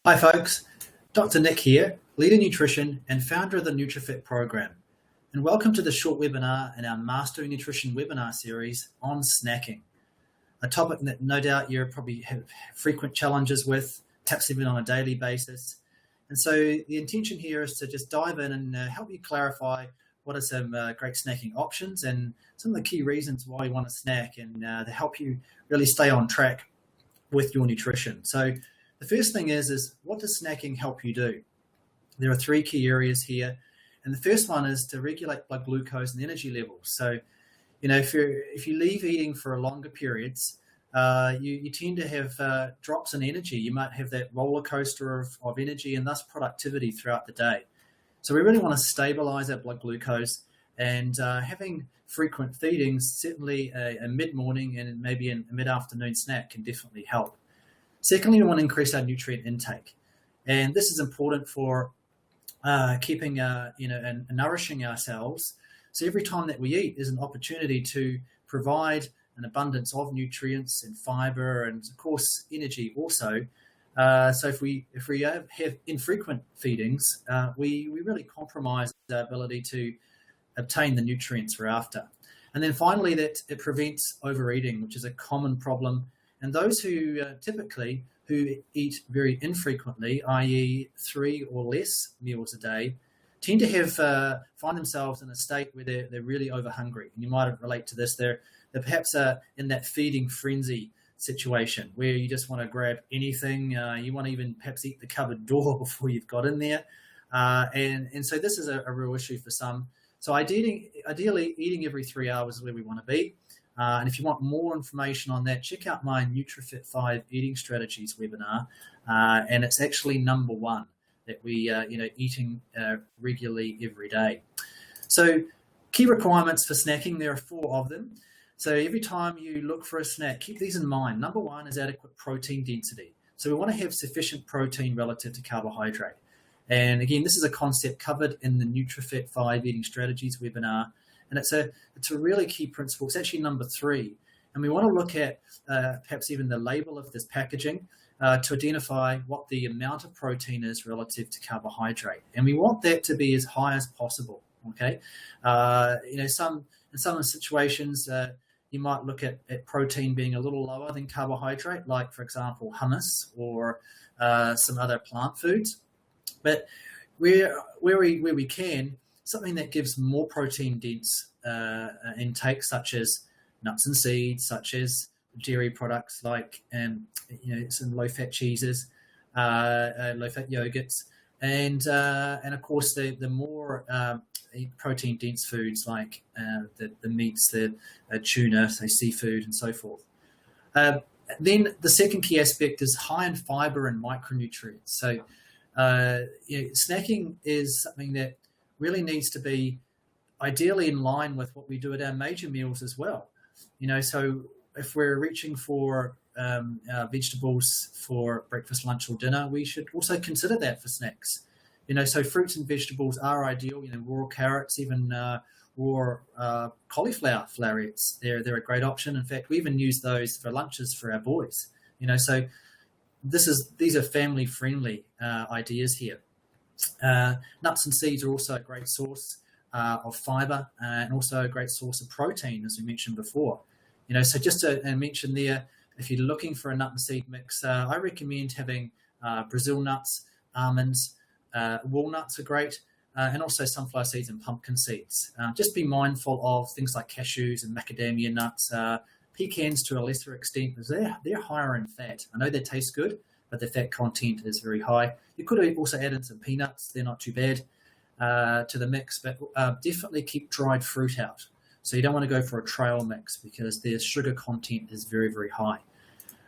Hi folks, Dr. Nick here, Leader Nutrition and founder of the NutriFit program. And welcome to the short webinar in our Mastering Nutrition webinar series on snacking, a topic that no doubt you probably have frequent challenges with, perhaps even on a daily basis. And so the intention here is to just dive in and help you clarify what are some great snacking options and some of the key reasons why you want to snack, and to help you really stay on track with your nutrition. So the first thing is what does snacking help you do? There are three key areas here. And the first one is to regulate blood glucose and energy levels. So, if you leave eating for longer periods, you tend to have drops in energy. You might have that roller coaster of energy and thus productivity throughout the day. So we really want to stabilize our blood glucose, and having frequent feedings, certainly a mid-morning and maybe a mid-afternoon snack, can definitely help. Secondly, we want to increase our nutrient intake. And this is important for keeping, and nourishing ourselves. So every time that we eat is an opportunity to provide an abundance of nutrients and fiber and, of course, energy also. So if we have infrequent feedings, we really compromise our ability to obtain the nutrients we're after. And then finally, that it prevents overeating, which is a common problem. And those who who eat very infrequently, i.e. 3 or less meals a day, tend to find themselves in a state where they're really over hungry. And you might relate to this. They're perhaps in that feeding frenzy situation where you just want to grab anything. You want to even perhaps eat the cupboard door before you've got in there. And so this is a real issue for some. So ideally, eating every 3 hours is where we want to be. And if you want more information on that, check out my NutriFit 5 Eating Strategies webinar. And it's actually number 1 that we, eating regularly every day. So key requirements for snacking, there are 4 of them. So every time you look for a snack, keep these in mind. Number 1 is adequate protein density. So we want to have sufficient protein relative to carbohydrate. And again, this is a concept covered in the NutriFit 5 Eating Strategies webinar. And it's a really key principle. It's actually number 3. And we want to look at perhaps even the label of this packaging to identify what the amount of protein is relative to carbohydrate. And we want that to be as high as possible, okay? In some situations, you might look at protein being a little lower than carbohydrate, like, for example, hummus or some other plant foods. But where we can, something that gives more protein dense intake, such as nuts and seeds, such as dairy products like some low-fat cheeses, low-fat yogurts, and of course the more protein dense foods like the meats, the tuna, say seafood, and so forth. Then the second key aspect is high in fiber and micronutrients. So snacking is something that really needs to be ideally in line with what we do at our major meals as well. So if we're reaching for vegetables for breakfast, lunch, or dinner, we should also consider that for snacks. So fruits and vegetables are ideal. Raw carrots, even raw cauliflower florets, they're a great option. In fact, we even use those for lunches for our boys. So these are family-friendly ideas here. Nuts and seeds are also a great source of fiber and also a great source of protein, as we mentioned before. So just to mention there, if you're looking for a nut and seed mix, I recommend having Brazil nuts, almonds, walnuts are great, and also sunflower seeds and pumpkin seeds. Just be mindful of things like cashews and macadamia nuts, pecans to a lesser extent, because they're higher in fat. I know they taste good, but the fat content is very high. You could also add in some peanuts. They're not too bad to the mix, but definitely keep dried fruit out. So you don't want to go for a trail mix because their sugar content is very, very high.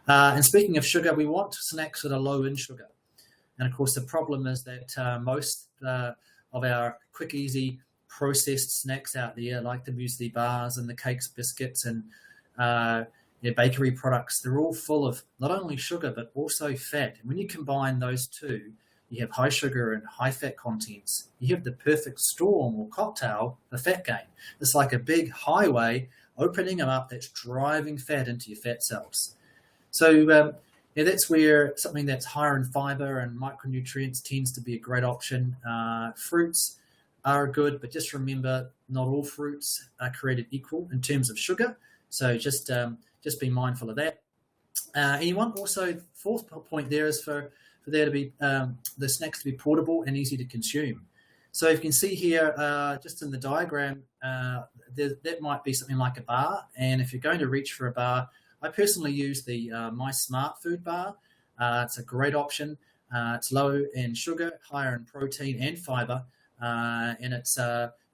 And speaking of sugar, we want snacks that are low in sugar. And of course, the problem is that most of our quick, easy processed snacks out there, like the muesli bars and the cakes, biscuits, and bakery products, they're all full of not only sugar, but also fat. And when you combine those two, you have high sugar and high fat contents. You have the perfect storm or cocktail for fat gain. It's like a big highway opening them up that's driving fat into your fat cells. So Yeah, that's where something that's higher in fiber and micronutrients tends to be a great option. Fruits are good, but just remember, not all fruits are created equal in terms of sugar. So just be mindful of that. And you want also, fourth point there is for there to be the snacks to be portable and easy to consume. So if you can see here, just in the diagram, that might be something like a bar. And if you're going to reach for a bar, I personally use the My Smart Food bar. It's a great option. It's low in sugar, higher in protein and fiber, and its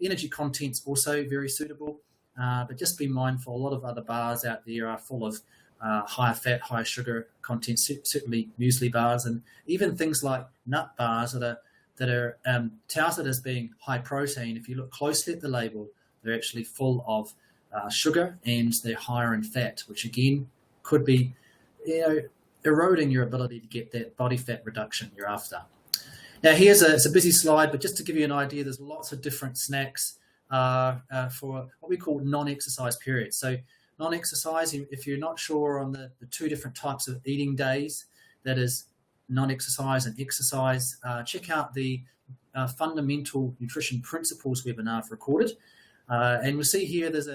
energy content's also very suitable. But just be mindful, a lot of other bars out there are full of higher fat, higher sugar content, certainly muesli bars, and even things like nut bars that are touted as being high protein. If you look closely at the label, they're actually full of sugar, and they're higher in fat, which again could be, eroding your ability to get that body fat reduction you're after. Now it's a busy slide, but just to give you an idea, there's lots of different snacks for what we call non-exercise periods. So non-exercise, if you're not sure on the two different types of eating days, that is non-exercise and exercise, check out the Fundamental Nutrition Principles webinar I've recorded. And we'll see here there's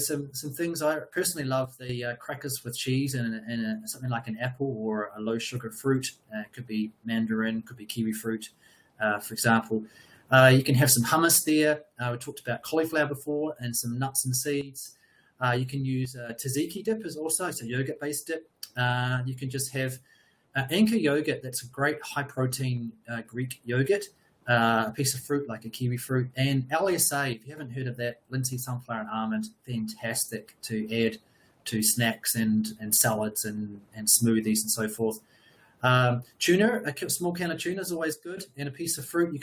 some things. I personally love the crackers with cheese and something like an apple or a low sugar fruit. It could be mandarin, could be kiwi fruit, for example. You can have some hummus there. We talked about cauliflower before, and some nuts and seeds. You can use tzatziki dip as also, so yogurt-based dip. You can just have Anchor yogurt. That's a great high-protein Greek yogurt. A piece of fruit like a kiwi fruit, and LSA, if you haven't heard of that, linseed, sunflower and almond, fantastic to add to snacks and salads and smoothies and so forth. Tuna, a small can of tuna is always good, and a piece of fruit.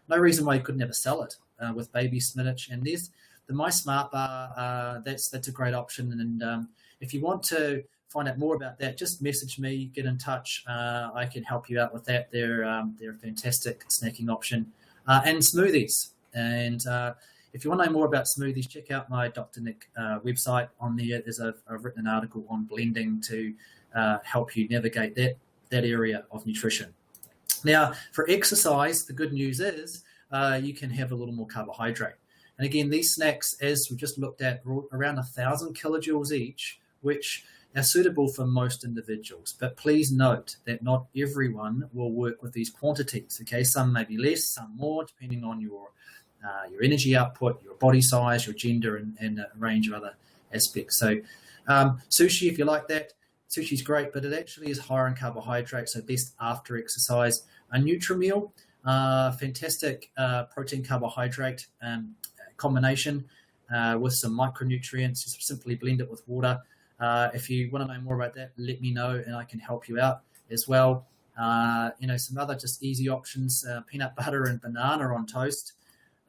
No reason why you couldn't have a salad with baby spinach. And there's the My Smart bar. That's a great option. And if you want to find out more about that, just message me, get in touch. I can help you out with that. They're a fantastic snacking option. And smoothies. And if you want to know more about smoothies, check out my Dr. Nick website. On there, I've written an article on blending to help you navigate that area of nutrition. Now, for exercise, the good news is you can have a little more carbohydrate. And again, these snacks, as we just looked at, are around 1,000 kilojoules each, which are suitable for most individuals. But please note that not everyone will work with these quantities. Okay, some may be less, some more, depending on your energy output, your body size, your gender, and a range of other aspects. So sushi, if you like that, sushi's great, but it actually is higher in carbohydrates, so best after exercise. A Nutrimeal, fantastic protein carbohydrate combination with some micronutrients. Just simply blend it with water. If you want to know more about that, let me know and I can help you out as well. Some other just easy options, peanut butter and banana on toast.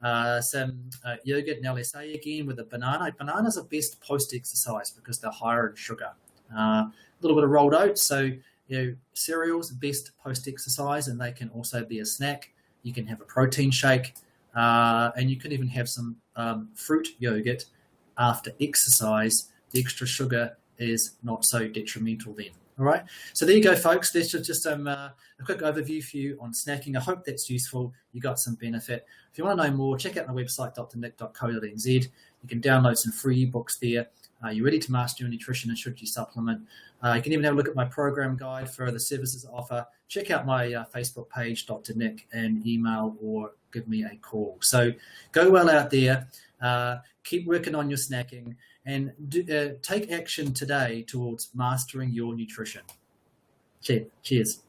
Some yogurt and LSA again with a banana. Bananas are best post-exercise because they're higher in sugar. A little bit of rolled oats. So, cereals are best post-exercise, and they can also be a snack. You can have a protein shake, and you can even have some fruit yogurt after exercise. The extra sugar is not so detrimental then. All right. So there you go, folks. That's just a quick overview for you on snacking. I hope that's useful. You got some benefit. If you want to know more, check out my website, drnick.co.nz. You can download some free ebooks there. You're ready to master your nutrition and should you supplement. You can even have a look at my program guide for the services I offer. Check out my Facebook page, Dr. Nick, and email or give me a call. So go well out there. Keep working on your snacking and take action today towards mastering your nutrition. Cheers.